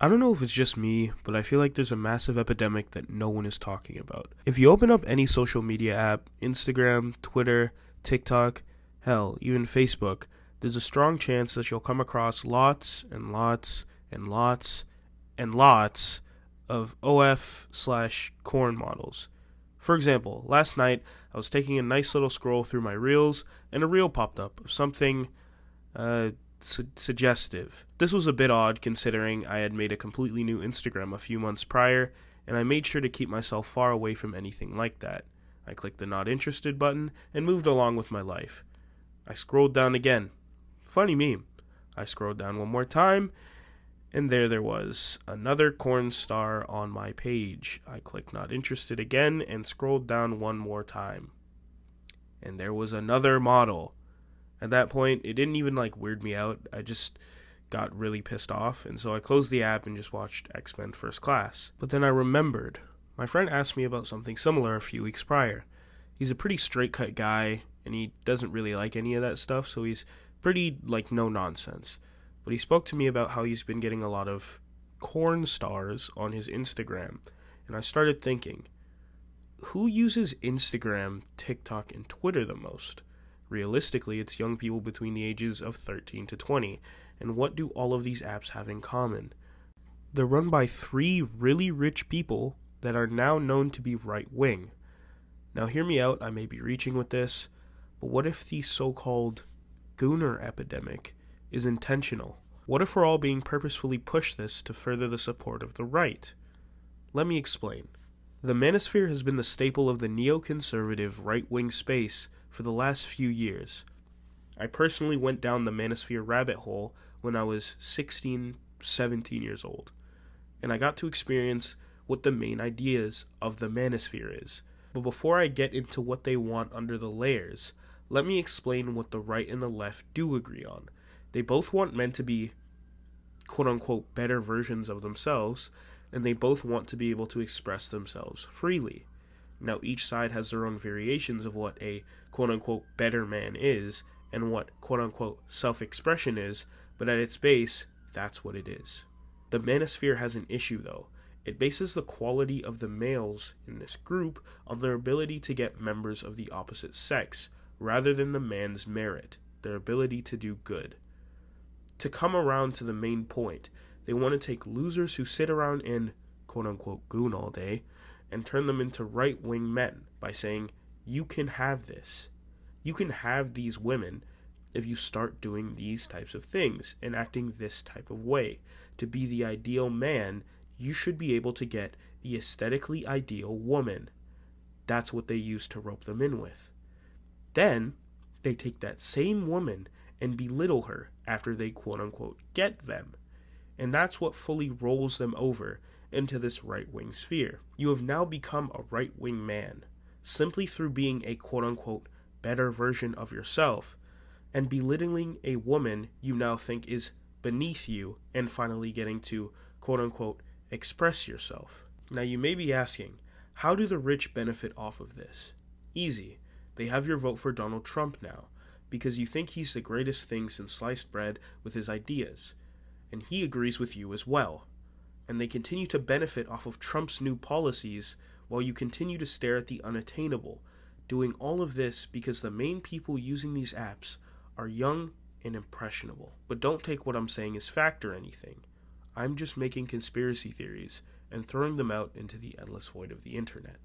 I don't know if it's just me, but I feel like there's a massive epidemic that no one is talking about. If you open up any social media app, Instagram, Twitter, TikTok, hell, even Facebook, there's a strong chance that you'll come across lots and lots and lots and lots of OF slash corn models. For example, last night I was taking a nice little scroll through my reels and a reel popped up of something uh, suggestive. This was a bit odd considering I had made a completely new Instagram a few months prior, and I made sure to keep myself far away from anything like that. I clicked the not interested button and moved along with my life. I scrolled down again. Funny meme. I scrolled down one more time, and there was another corn star on my page. I clicked not interested again and scrolled down one more time. And there was another model. At that point, it didn't even weird me out. I just got really pissed off, and so I closed the app and just watched X-Men First Class. But then I remembered. My friend asked me about something similar a few weeks prior. He's a pretty straight-cut guy, and he doesn't really like any of that stuff, so he's pretty, no-nonsense. But he spoke to me about how he's been getting a lot of corn stars on his Instagram, and I started thinking, who uses Instagram, TikTok, and Twitter the most? Realistically, it's young people between the ages of 13 to 20, and what do all of these apps have in common? They're run by three really rich people that are now known to be right-wing. Now hear me out, I may be reaching with this, but what if the so-called gooner epidemic is intentional? What if we're all being purposefully pushed this to further the support of the right? Let me explain. The manosphere has been the staple of the neoconservative right-wing space for the last few years. I personally went down the manosphere rabbit hole when I was 16, 17 years old, and I got to experience what the main ideas of the manosphere is. But before I get into what they want under the layers, let me explain what the right and the left do agree on. They both want men to be quote-unquote better versions of themselves, and they both want to be able to express themselves freely. Now, each side has their own variations of what a quote-unquote better man is and what quote-unquote self-expression is, but at its base, that's what it is. The manosphere has an issue, though. It bases the quality of the males in this group on their ability to get members of the opposite sex, rather than the man's merit, their ability to do good. To come around to the main point, they want to take losers who sit around in quote-unquote goon all day and turn them into right-wing men by saying, you can have this. You can have these women if you start doing these types of things and acting this type of way. To be the ideal man, you should be able to get the aesthetically ideal woman. That's what they use to rope them in with. Then, they take that same woman and belittle her after they quote-unquote get them. And that's what fully rolls them over into this right-wing sphere. You have now become a right-wing man, simply through being a quote-unquote better version of yourself, and belittling a woman you now think is beneath you, and finally getting to quote-unquote express yourself. Now you may be asking, how do the rich benefit off of this? Easy. They have your vote for Donald Trump now, because you think he's the greatest thing since sliced bread with his ideas, and he agrees with you as well. And they continue to benefit off of Trump's new policies while you continue to stare at the unattainable, doing all of this because the main people using these apps are young and impressionable. But don't take what I'm saying as fact or anything. I'm just making conspiracy theories and throwing them out into the endless void of the internet.